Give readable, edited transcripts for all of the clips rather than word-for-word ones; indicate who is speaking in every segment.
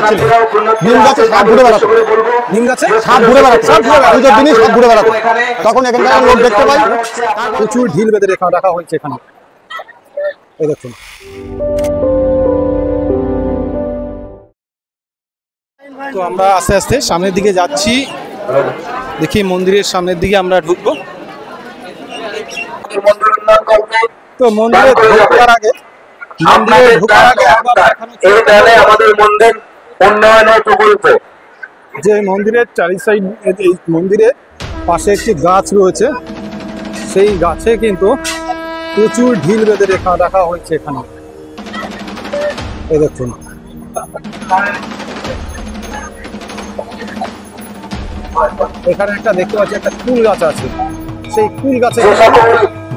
Speaker 1: বেড়াচ্ছিল, নিম গাছে সাপ ঘুরে বেড়াতো, নিম গাছে সাপ ঘুরে বেড়াতো, পুজোর দিনই সাপ ঘুরে বেড়াতো। তখন এখানকার লোক দেখতে পাই, প্রচুর ঢিল বেঁধে রাখা হয়েছে এখানে। এই দেখুন, তো আমরা আস্তে আস্তে সামনের দিকে যাচ্ছি, দেখি মন্দিরের সামনের দিকে আমরা ঢুকবো। তো মন্দিরে ঢোকার আগে আমাদের মন্দির উন্নয়নের প্রকল্প, যে মন্দিরের চারি সাইড, এই মন্দিরের পাশে একটি গাছ রয়েছে, সেই গাছে কিন্তু প্রচুর ঢিল বেঁধে রাখা হয়েছে এখানে। এই দেখুন, এখানে একটা দেখতে পাচ্ছি একটা কুল গাছ আছে, সেই কুল গাছে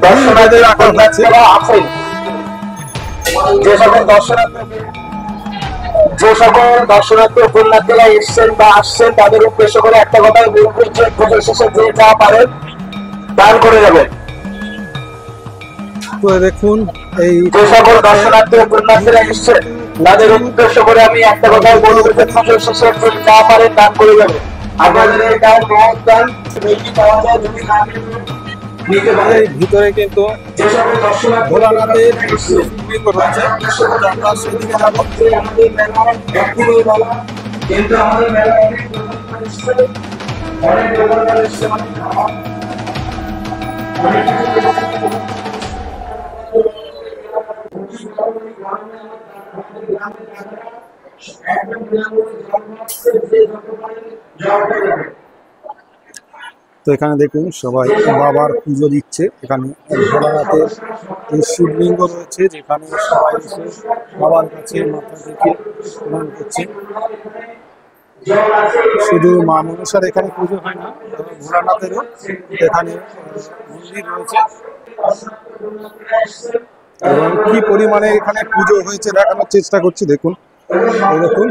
Speaker 1: ঢিল বেঁধে রাখা হয়েছে। যে সকল দর্শনার্থী পুণ্যার্থীরা এসছেন বা আসছেন তাদের উদ্দেশ্য করে একটা কথাই বলবো যে পুজো শেষে যে যা পারেন দান করে যাবেন। তো দেখুন, এই যে সকল দর্শনার্থী পুণ্যার্থীরা এসছেন তাদের উদ্দেশ্য করে আমি একটা কথাই বলবো যে পুজো শেষে যে যা পারেন দান করে যাবেন। আপনাদের এই দান মহৎ দান পাওয়া যায় যদি না ভিতরে কিন্তু ভোলানাথের কিন্তু আমাদের মেলা তো এখানে দেখুন সবাই বাবার পুজো দিচ্ছে। এখানে ভোলানাথের এই শিবলিঙ্গ রয়েছে, যেখানে সবাই এসে বাবার কাছে মাথা রেখে প্রণাম করছে। শুধু মা মনসার এখানে পুজো হয় না, ভোলানাথেরও এখানে মন্দির রয়েছে এবং কি পরিমাণে এখানে পুজো হয়েছে দেখানোর চেষ্টা করছি। দেখুন, এই দেখুন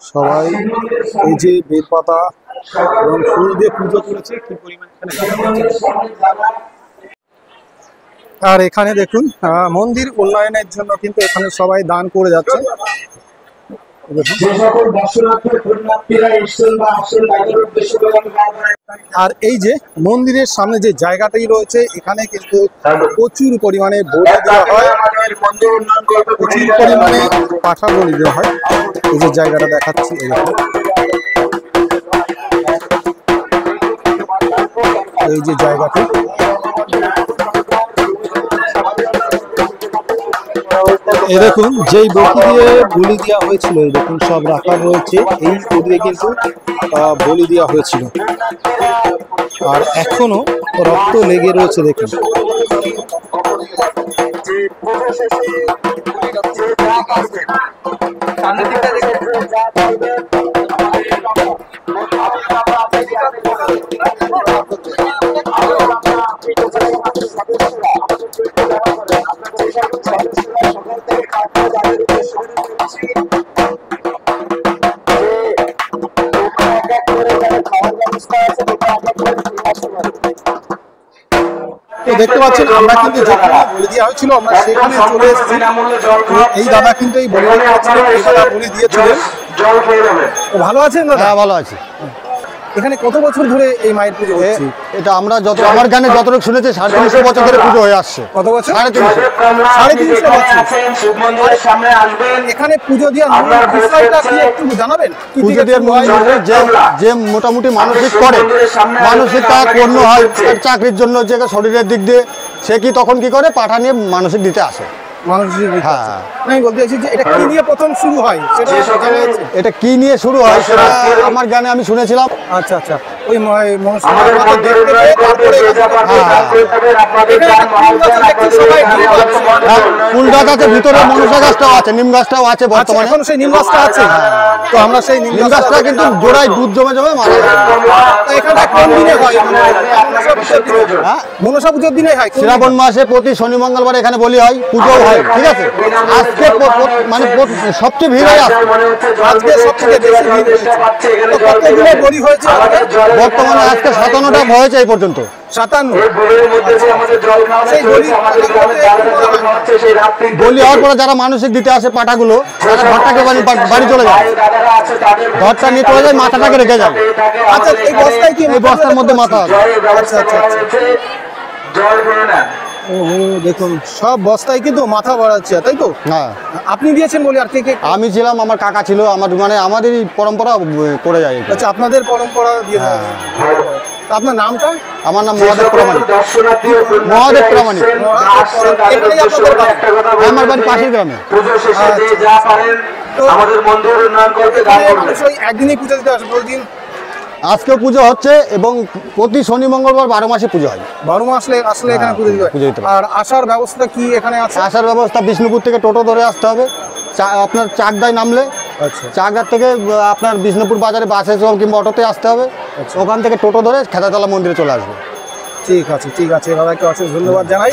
Speaker 1: সবাই এই যে বেলপাতা এবং ফুল দিয়ে পুজো করেছে, কি পরিমাণ আর এখানে দেখুন মন্দির উন্নয়নের জন্য কিন্তু এখানে সবাই দান করে যাচ্ছে। আর এই যে মন্দিরের সামনে যে জায়গাটাই রয়েছে, এখানে কিন্তু প্রচুর পরিমাণে বলি দেওয়া হয়, প্রচুর পরিমাণে পাঠা বলি দেওয়া হয়। এই যে জায়গাটা দেখাচ্ছি, এই যে জায়গাটি, এই দেখুন যেই বটি দিয়ে বলি দেওয়া হয়েছিল, এই দেখুন সব রাখা রয়েছে, এই বটি দিয়ে কিন্তু বলি দেওয়া হয়েছিল আর এখনো রক্ত লেগে রয়েছে। দেখুন দেখতে পাচ্ছেন আমরা কিন্তু যেখানে বলি দেওয়া হয়েছিল আমরা সেখানে চলে এসেছি। এই দাদা কিন্তু এই বলি দিয়েছিলেন। ভালো আছেন দাদা? হ্যাঁ ভালো আছি। এখানে কত বছর ধরে এই মায়ের পুজো হচ্ছে? এটা আমরা যত আমার জ্ঞানে যতটুকু শুনেছি 350 বছর ধরে পুজো হয়ে আসছে। কত বছর? 350 বছর। এখানে পুজো দেওয়ার বিষয়টা কি একটু জানাবেন? পুজো দেওয়ার যে মোটামুটি মানসিক করে, মানসিক তা পূর্ণ হয়, চাকরির জন্য যে শরীরের দিক দিয়ে সে কি তখন কি করে পাঠা নিয়ে মানসিক দিতে আসে। এটা কি নিয়ে শুরু হয় সেটা আমার জ্ঞানে আমি শুনেছিলাম। আচ্ছা আচ্ছা, ওই ফুল গাছ আছে ভিতরে, মনসা গাছটাও আছে, নিম গাছটাও আছে বর্তমানে। সেই নিম গাছটা আছে, তো আমরা সেই নিম গাছটা কিন্তু জোড়ায় দুধ জমে জমে মারা যায়। এখানে কোন দিনে হয়? মনসা পুজোর দিনে হয়, শ্রাবণ মাসে প্রতি শনি মঙ্গলবার এখানে বলি হয়, পুজো হয়। ঠিক আছে, আজকে মানে সবচেয়ে ভিড় হয়, আজকে সবচেয়ে বেশি ভিড় হয়েছে। বর্তমানে আজকে 57টা হয়েছে এই পর্যন্ত।
Speaker 2: বলি হওয়ার পরে যারা মানসিক দিতে আসে পাঠাগুলো ঘরটাকে বাড়ি চলে যায়, ঘরটা নিয়ে চলে যায়, মাথাটাকে রেখে যায়।
Speaker 1: আচ্ছা, এই বস্তায় কি?
Speaker 2: এই বস্তার মধ্যে মাথা আছে।
Speaker 1: দেখুন সব বস্তায় কিন্তু মাথা বাড়াচ্ছে, তাই তো?
Speaker 2: হ্যাঁ,
Speaker 1: আপনি দিয়েছেন বলে আর কে কে?
Speaker 2: আমি ছিলাম, আমার কাকা ছিল, আমার মানে আমাদেরই পরম্পরা করে যায়।
Speaker 1: আচ্ছা, আপনাদের পরম্পরা দিয়ে। আপনার নামটা?
Speaker 2: আমার নাম মহাদেব প্রামাণিক। মহাদেব প্রামাণিক। আমার বাড়ি পাশের গ্রামে।
Speaker 1: একদিনই পুজো দিতে আসে? প্রতিদিন?
Speaker 2: আজকেও পুজো হচ্ছে এবং প্রতি শনি মঙ্গলবার 12 মাসে পুজো হয়।
Speaker 1: 12 মাস আসলে এখানে পুজো দিতে। আর আসার ব্যবস্থা কি এখানে আছে?
Speaker 2: আসার ব্যবস্থা বিষ্ণুপুর থেকে টোটো ধরে আসতে হবে, আপনার চাকদায় নামলে।
Speaker 1: আচ্ছা,
Speaker 2: চাকদার থেকে আপনার বিষ্ণুপুর বাজারে বাসে কিংবা অটোতে আসতে হবে। ওখান থেকে টোটো ধরে খেদাতলা মন্দিরে চলে আসবে।
Speaker 1: ঠিক আছে, ঠিক আছে, দাদাকে অশেষ ধন্যবাদ জানাই।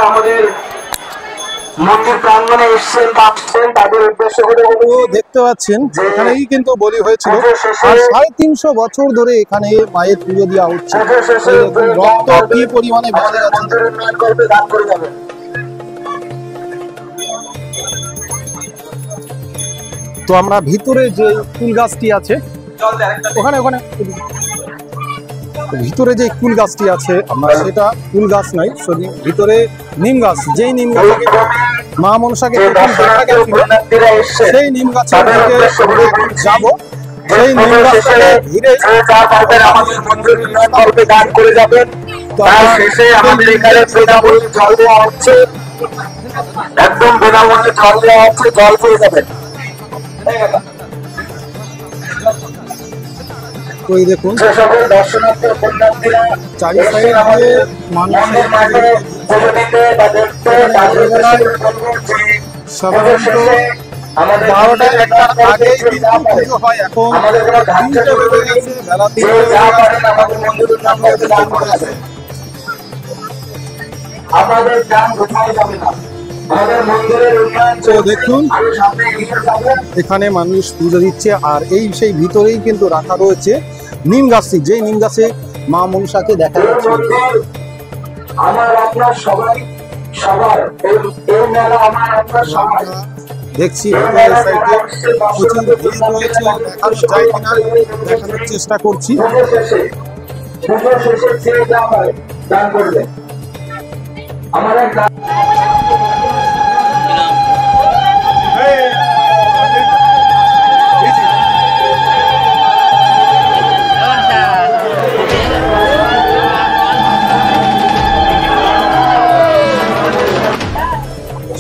Speaker 1: আমাদের
Speaker 3: মন্দির প্রাঙ্গণে এসেছেন বা আসছেন তাদের উদ্দেশ্য
Speaker 1: দেখতে পাচ্ছেন এখানেই কিন্তু বলি হয়েছিল, আর 350 বছর ধরে এখানে মায়ের পুজো দেওয়া হচ্ছে। রক্ত কি পরিমাণে বেড়ে যাচ্ছে। তো আমরা ভিতরে যে ফুল গাছটি আছে ওখানে ভিতরে যে কুল গাছটি আছে, আমরা সেটা কুল গাছ নাই, ভিতরে নিম গাছ, যেই নিম গাছে মা মনসাকে সেই নিম গাছের দিকে যাবো। সেই নিম গাছটাকে ঘিরে
Speaker 3: দান করে যাবেন। তার শেষে আমাদের এখানে বিনামূল্যে জল দেওয়া হচ্ছে, একদম বিনামূল্যে জল দেওয়া হচ্ছে, জল পেয়ে যাবেন।
Speaker 1: তো এই দেখুন
Speaker 3: সকল দর্শনার্থী
Speaker 1: চারি সাইডে মানুষের সাধারণত 12টা 1টার আগেই পুজো হয়। এখন 3টে বেজে গেছে, বেলা 3টে
Speaker 3: আমাদের দাম কোথায় যাবে না।
Speaker 1: তো দেখুন এখানে মানুষ পুজো দিচ্ছে, আর এই সেই ভিতরেই কিন্তু রাখা রয়েছে নিম গাছটি, যেই নিম গাছে মা মনসাকে দেখা যাচ্ছে। দেখছি প্রচুর ভিড় রয়েছে, দেখানো যায় কিনা দেখানোর চেষ্টা করছি।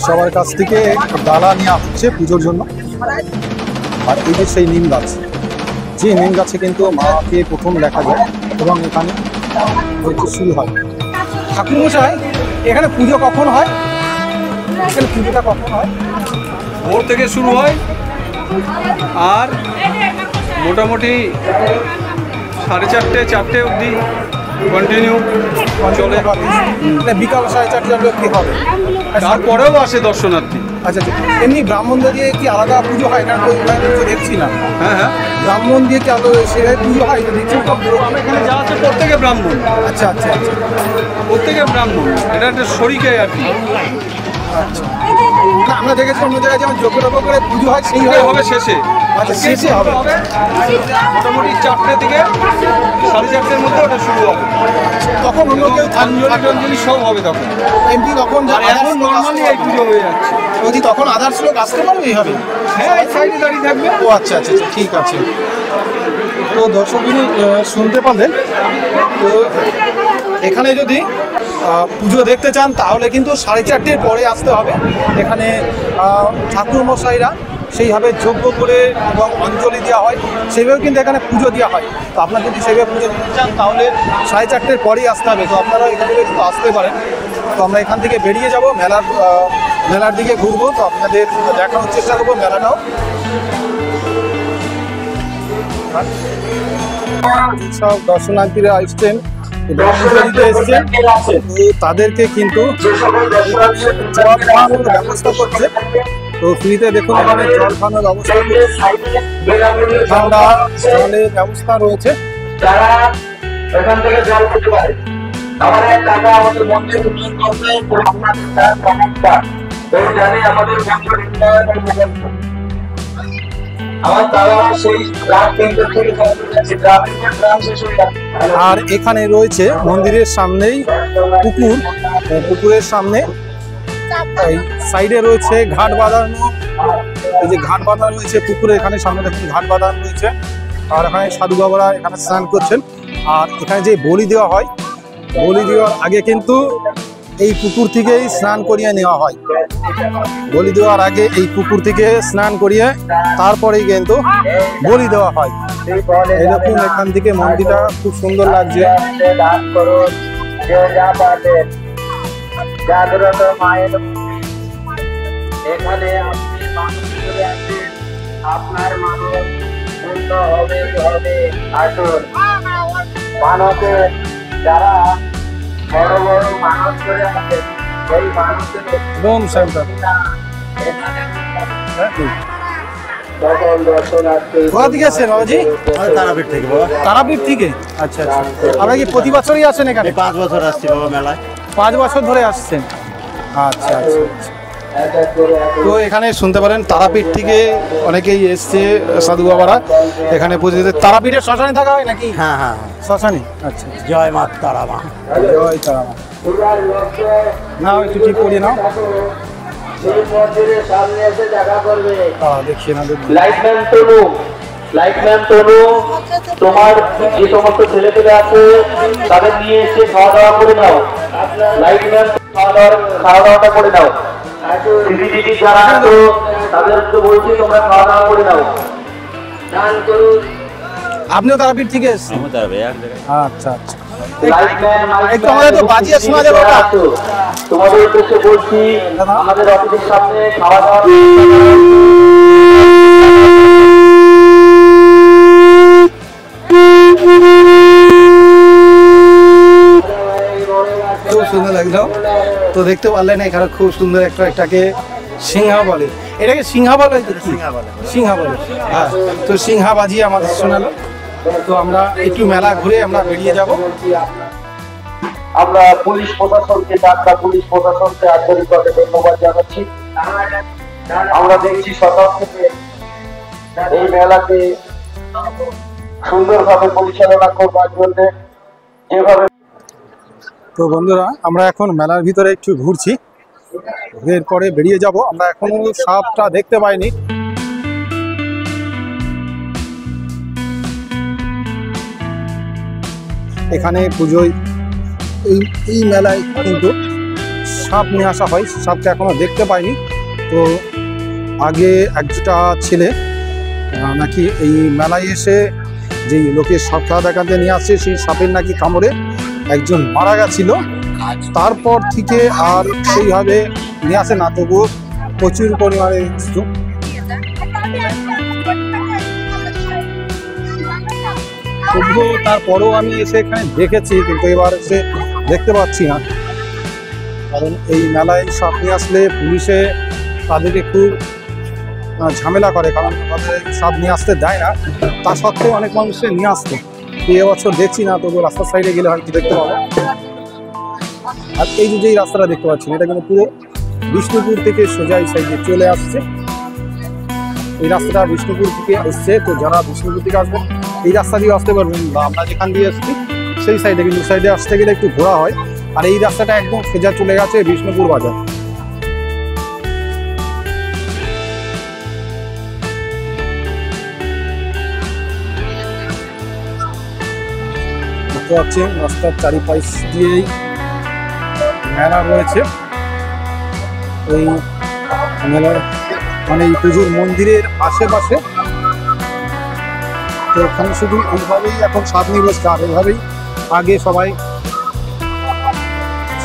Speaker 1: সবার কাছ থেকে ডালা নেওয়া হচ্ছে পুজোর জন্য। আর এই যে সেই নিম গাছ, যে নিম গাছে কিন্তু মাকে প্রথম দেখা যায় এবং এখানে শুরু হয়। ঠাকুরমশাই, এখানে পুজো কখন হয়? এখানে পুজোটা কখন হয়?
Speaker 4: ভোর থেকে শুরু হয় আর মোটামুটি 4:30 4টে অবধি কন্টিনিউ চলে।
Speaker 1: বিকাল 4:30 অবধি হবে,
Speaker 4: তারপরেও আসে দর্শনার্থী।
Speaker 1: আচ্ছা আচ্ছা, এমনি ব্রাহ্মণদের দিয়ে কি আলাদা পুজো হয়? কারণ দেখছি না।
Speaker 4: হ্যাঁ হ্যাঁ,
Speaker 1: ব্রাহ্মণ দিয়ে কি আলাদা সেভাবে পুজো হয়? দেখছি
Speaker 4: এখানে যা আছে প্রত্যেকে ব্রাহ্মণ।
Speaker 1: আচ্ছা আচ্ছা আচ্ছা,
Speaker 4: প্রত্যেকে ব্রাহ্মণ, এটা একটা শরীকে আর কি।
Speaker 1: আচ্ছা, না আমরা দেখেছি অন্য জায়গায় যেমন যোগ্য করে পুজো হয় সেইভাবে
Speaker 4: হবে শেষে।
Speaker 1: আচ্ছা, শেষে হবে
Speaker 4: মোটামুটি 4টে থেকে 4:30-এর মধ্যে ওটা শুরু হবে।
Speaker 1: তখন অন্য কেউ
Speaker 4: অঞ্জলি সব হবে তখন।
Speaker 1: এমনি তখন
Speaker 4: এখন নর্মালি এই পুজো হয়ে যাচ্ছে।
Speaker 1: যদি তখন আদার্স লোক আসতে পারবে এইভাবে?
Speaker 4: হ্যাঁ, এই সাইডে দাঁড়িয়ে থাকবে।
Speaker 1: ও আচ্ছা আচ্ছা আচ্ছা, ঠিক আছে। তো দর্শকবিনী শুনতে পারলেন, তো এখানে যদি পুজো দেখতে চান তাহলে কিন্তু 4:30-এর পরে আসতে হবে। এখানে ঠাকুরমশাইরা সেইভাবে যজ্ঞ করে এবং অঞ্জলি দেওয়া হয়, সেইভাবে কিন্তু এখানে পুজো দেওয়া হয়। তো আপনারা যদি সেইভাবে পুজো দিতে চান তাহলে 4:30-এর পরেই আসতে হবে। তো আপনারা এখান থেকে একটু আসতে পারেন। তো আমরা এখান থেকে বেরিয়ে যাব, মেলার দিকে ঘুরবো। তো আপনাদের দেখানোর চেষ্টা করবো মেলাটাও। সব দর্শনার্থীরা আসছেন, তাদেরকে কিন্তু জল খাওয়ানোর ব্যবস্থা করছে। তো ফ্রিতে দেখুন এখানে জল খাওয়ানোর ব্যবস্থা, ঠান্ডা জলের ব্যবস্থা রয়েছে।
Speaker 3: এখান থেকে জল খেতে পারে। আমার এক কাকা আমাদের মন্দির উন্নয়ন করতে আপনাদের তার চমৎকার এই জানি আমাদের মন্দির উন্নয়ন আমার তারা সেই রাত 3টা থেকে যাচ্ছে গ্রাম শেষ হয়ে যাচ্ছে।
Speaker 1: আর এখানে রয়েছে মন্দিরের সামনেই পুকুর, পুকুরের সামনে এই সাইডে রয়েছে ঘাট বাঁধানো, এই যে ঘাট বাঁধানো রয়েছে পুকুরে, এখানে সামনে দেখুন ঘাট বাঁধানো রয়েছে। আর এখানে সাধু বাবারা এখানে স্নান করছেন। আর এখানে যে বলি দেওয়া হয়, বলি দেওয়ার আগে কিন্তু এই পুকুর থেকেই স্নান করিয়ে নেওয়া হয়। বলি দেওয়ার আগে এই পুকুর থেকে স্নান করিয়ে তারপরেই কিন্তু বলি দেওয়া হয়। এই দেখুন এখান থেকে মন্দিরটা খুব সুন্দর লাগছে।
Speaker 3: জাগ্রত মায়ের এখানে আপনি মানুষ করে আসেন, আপনার মানুষ পূর্ণ হবে হবে। আসুন মানবে যারা বড় বড় মানুষ করে আসেন, সেই মানুষের
Speaker 1: বোম সেন্টার
Speaker 3: সকল দর্শনার্থী
Speaker 1: কোথা থেকে আসছেন বাবাজি?
Speaker 2: তারাপীঠ থেকে বাবা।
Speaker 1: তারাপীঠ থেকে? আচ্ছা আচ্ছা। আপনারা কি প্রতি বছরই আসেন এখানে?
Speaker 2: 5 বছর আসছি বাবা মেলায়।
Speaker 1: 5 বছর ধরে আসছেন? আচ্ছা আচ্ছা। তো এখানে শুনতে পারেন তারাপীঠ থেকে অনেকেই এসছে সাধু বাবারা এখানে পুজো দিতে। তারাপীঠের শ্মশানে থাকা হয় নাকি?
Speaker 2: হ্যাঁ হ্যাঁ।
Speaker 1: শ্মশানে? আচ্ছা।
Speaker 2: জয় মা তারা মা।
Speaker 1: জয় তারা মা। না একটু ঠিক করিয়ে নাও।
Speaker 3: সেই মন্দিরের সামনে এসে দেখা করবে।
Speaker 1: দেখিয়ে না দেখুন।
Speaker 3: লাইটম্যান তনু তোমার যে সমস্ত ছেলে পেলে আছে তাদের নিয়ে এসে খাওয়া দাওয়া করে নাও। লাইটম্যান খাওয়া দাওয়াটা করে নাও। দিদি যারা আছো তাদেরকে বলছি তোমরা খাওয়া দাওয়া করে নাও। দান করুন।
Speaker 1: আপনিও তারাপীঠ থেকে এসেছেন? আচ্ছা আচ্ছা।
Speaker 3: লাইটম্যান
Speaker 1: একটু আমাদের তো বাজিয়ে শোনা যাবে ওটা।
Speaker 3: তোমাদের উদ্দেশ্যে বলছি আমাদের অফিসের সামনে খাওয়া দাওয়া
Speaker 1: খুব সুন্দর লাগলো। তো দেখতে পারলেন এখানে খুব সুন্দর এটাকে সিংহা বলে। এটাকে সিংহা বলে? সিংহা বলে। হ্যাঁ, তো সিংহা বাজিয়ে আমাদের শোনালো। তো আমরা একটু মেলা ঘুরে আমরা বেরিয়ে যাব।
Speaker 3: আমরা পুলিশ প্রশাসনকে ঢাকা পুলিশ প্রশাসনকে আন্তরিকভাবে ধন্যবাদ জানাচ্ছি। আমরা দেখছি সকাল থেকে এই মেলাকে সুন্দরভাবে পরিচালনা করবার জন্য যেভাবে।
Speaker 1: তো বন্ধুরা আমরা এখন মেলার ভিতরে একটু ঘুরছি, এরপরে বেরিয়ে যাব। আমরা এখনো সাপটা দেখতে পাইনি। এখানে পুজোয় এই মেলায় কিন্তু সাপ নিয়ে আসা হয়, সাপটা এখনো দেখতে পাইনি। তো আগে একটা ছেলে নাকি এই মেলায় এসে যেই লোকের সাপ খেলা দেখাতে নিয়ে আসছে সেই সাপের নাকি কামড়ে একজন মারা গেছিল। তারপর থেকে আর সেইভাবে নিয়ে আসে না, তবুও প্রচুর পরিমাণে তবুও তারপরেও আমি এসে এখানে দেখেছি, কিন্তু এবার এসে দেখতে পাচ্ছি না। কারণ এই মেলায় সাপ নিয়ে আসলে পুলিশে তাদেরকে খুব ঝামেলা করে, কারণ তাদের সাপ নিয়ে আসতে দেয় না। তা সত্ত্বেও অনেক মানুষে নিয়ে আসতো। এবছর দেখছি না, তবু রাস্তার সাইডে গেলে হয়তো দেখতে পাবো। আর এই যে রাস্তাটা দেখতে পাচ্ছেন এটা কিন্তু পুরো বিষ্ণুপুর থেকে সোজা এই সাইডে চলে আসছে। এই রাস্তাটা বিষ্ণুপুর থেকে এসছে। তো যারা বিষ্ণুপুর থেকে আসবেন এই রাস্তা দিয়ে আসতে পারবেন, বা আমরা যেখান দিয়ে আসছি সেই সাইডে, কিন্তু সাইডে আসতে গেলে একটু ঘোরা হয়। আর এই রাস্তাটা একদম সোজা চলে গেছে বিষ্ণুপুর বাজার। দেখতে পাচ্ছেন রাস্তার চারিপাশ দিয়েই মেলা রয়েছে। এই মেলার মানে এই পুজোর মন্দিরের আশেপাশে। তো এখানে শুধু এইভাবেই এখন সাপ নিয়ে বসছে, আর এইভাবেই আগে সবাই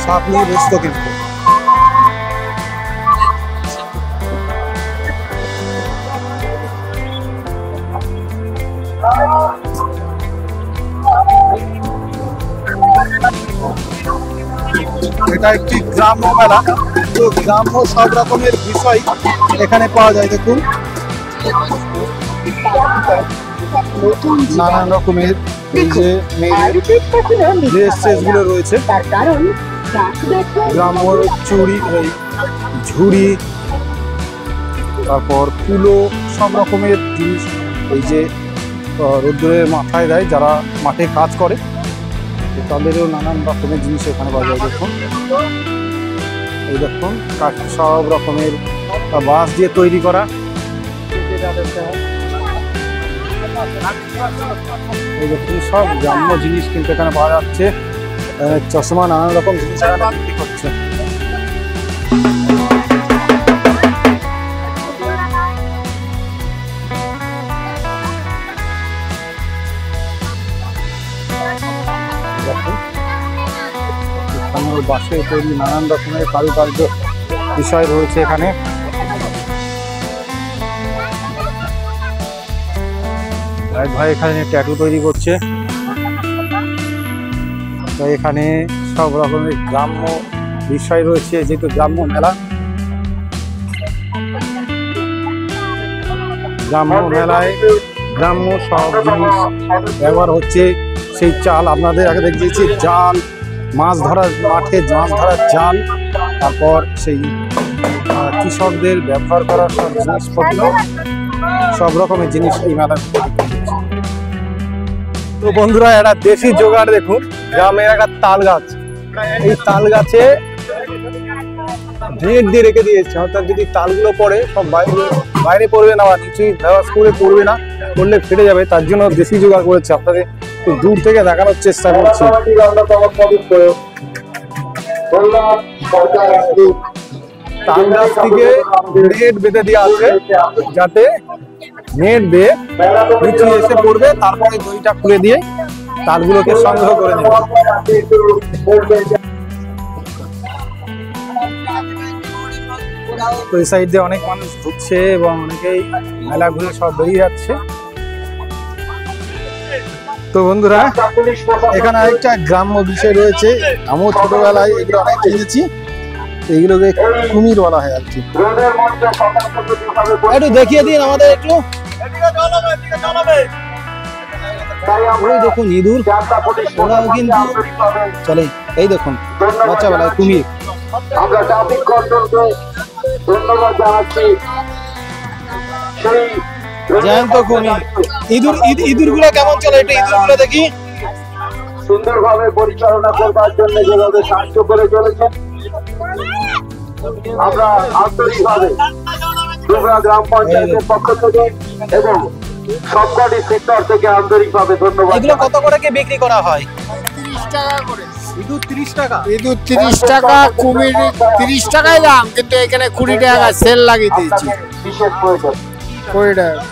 Speaker 1: সাপ নিয়ে বসতো। কিন্তু এটা একটি গ্রাম্য মেলা। তো গ্রাম্য সব রকমের বিষয় এখানে পাওয়া যায়। দেখুন নানান রকমের এই যে মেয়েদের ড্রেস ট্রেসগুলো রয়েছে, গ্রাম্য চুড়ি, এই ঝুড়ি, তারপর কুলো, সব রকমের জিনিস। এই যে রোদ্দুরের মাথায় দেয় যারা মাঠে কাজ করে, তাদেরও নানান রকমের জিনিস এখানে পাওয়া যায়। দেখুন এই দেখুন সব রকমের বাঁশ দিয়ে তৈরি করা। এই দেখুন সব গ্রাম্য জিনিস কিন্তু এখানে পাওয়া যাচ্ছে। চশমা, নানান রকম জিনিস এখানে বিক্রি করছে। বাঁশে তৈরি নানান রকমের কারুকার্য বিষয় রয়েছে এখানে। এক ভাই এখানে ট্যাটু তৈরি করছে। তো এখানে সব রকমের গ্রাম্য বিষয় রয়েছে, যেহেতু গ্রাম্য মেলা। গ্রাম্য মেলায় গ্রাম্য সব জিনিস ব্যবহার হচ্ছে। সেই চাল আপনাদের আগে দেখিয়েছি, জাল, মাছ ধরার মাঠে মাছ ধরার জাল, তারপর সেই কৃষকদের ব্যবহার করার সব জিনিসপত্র, সব রকমের জিনিস এই মেলার। তো বন্ধুরা, একটা দেশি জোগাড় দেখুন, গ্রামের একটা তাল গাছ। এই তাল গাছে নেট দিয়ে রেখে দিয়েছে, অর্থাৎ যদি তালগুলো পড়ে সব বাইরে পড়বে না, বা নিচে ধাস করে পড়বে না, পড়লে ফেটে যাবে। তার জন্য দেশি জোগাড় করেছে, আপনাদের তো দূর থেকে দেখানোর চেষ্টা করছি। তাল গাছ থেকে নেট বেঁধে দেওয়া আছে, যাতে নেট দিয়ে নিচে এসে পড়বে, তারপরে দড়িটা খুলে দিয়ে তালগুলোকে সংগ্রহ করে নেবে। তো এই সাইড দিয়ে অনেক মানুষ ঢুকছে এবং অনেকেই মেলা ঘুরে সব বেরিয়ে যাচ্ছে। তো বন্ধুরা, এখানে আরেকটা গ্রাম্য বিষয় রয়েছে। আমিও ছোটবেলায় এগুলো অনেক কিনেছি। এইগুলোকে কুমির বলা হয় আর কি। একটু দেখিয়ে দিন আমাদের একটু। ওই দেখুন ইঁদুর, ওরাও কিন্তু চলে। এই দেখুন বাচ্চা বেলায় কুমির।
Speaker 3: আমরা ট্রাফিক কন্ট্রোলকে ধন্যবাদ জানাচ্ছি। সেই
Speaker 1: জ্যান্ত কুমির, ইঁদুর গুলো কেমন চলে, একটু ইঁদুর গুলো দেখি।
Speaker 3: সুন্দরভাবে পরিচালনা করবার জন্য যেভাবে সাহায্য করে চলেছেন, আমরা আন্তরিকভাবে ডুবরা গ্রাম পঞ্চায়েতের পক্ষ থেকে এবং সবকটি সেক্টর থেকে আন্তরিকভাবে ধন্যবাদ।
Speaker 1: এগুলো কত করে কি বিক্রি করা হয়?
Speaker 5: 30 টাকা করে।
Speaker 1: ইঁদুর 30 টাকা।
Speaker 5: ইঁদুর 30 টাকা, কুমির 30 টাকাই দাম, কিন্তু এখানে 20 টাকা সেল লাগিয়ে দিয়েছি।
Speaker 3: বিশেষ প্রয়োজন
Speaker 5: 20 টাকা।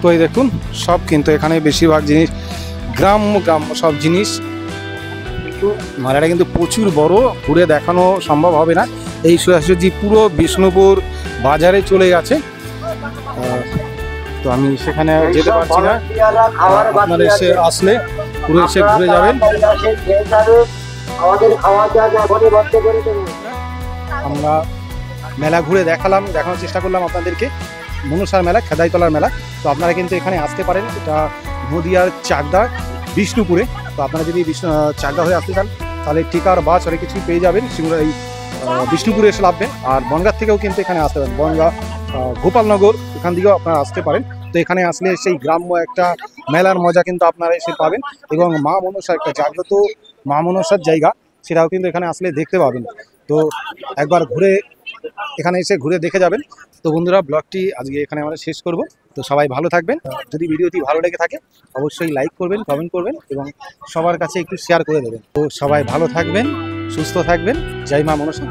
Speaker 1: তো এই দেখুন সব কিন্তু এখানে বেশিরভাগ জিনিস গ্রাম্য সব জিনিস। কিন্তু মেলাটা কিন্তু প্রচুর বড়, ঘুরে দেখানো সম্ভব হবে না। এই সোজাসুজি পুরো বিষ্ণুপুর বাজারে চলে গেছে। তো আমি সেখানে যেতে পারছি না, আপনারা এসে আসলে পুরো এসে ঘুরে যাবেন। আমরা মেলা ঘুরে দেখানোর চেষ্টা করলাম আপনাদেরকে। মনসার মেলা, খেদাইতলার মেলা। তো আপনারা কিন্তু এখানে আসতে পারেন। এটা নদিয়ার চাকদা বিষ্ণুপুরে। তো আপনারা যদি চাকদা হয়ে আসতে চান, তাহলে টিকার বাস অনেক কিছু পেয়ে যাবেন। সেগুলো এই বিষ্ণুপুরে এসে লাভবেন। আর বনগাঁ থেকেও কিন্তু এখানে আসতে পারেন, বনগাঁ, গোপালনগর, এখান থেকেও আপনারা আসতে পারেন। তো এখানে আসলে সেই গ্রাম্য একটা মেলার মজা কিন্তু আপনারা এসে পাবেন। এবং মা মনসা, একটা জাগ্রত মা মনসার জায়গা, সেটাও কিন্তু এখানে আসলে দেখতে পাবেন। তো একবার এখানে এসে ঘুরে দেখে যাবেন। তো বন্ধুরা, ব্লগটি আজকে এখানে আমরা শেষ করব। তো সবাই ভালো থাকবেন। যদি ভিডিওটি ভালো লেগে থাকে অবশ্যই লাইক করবেন, কমেন্ট করবেন এবং সবার কাছে একটু শেয়ার করে দেবেন। তো সবাই ভালো থাকবেন, সুস্থ থাকবেন। জয় মা মনসা।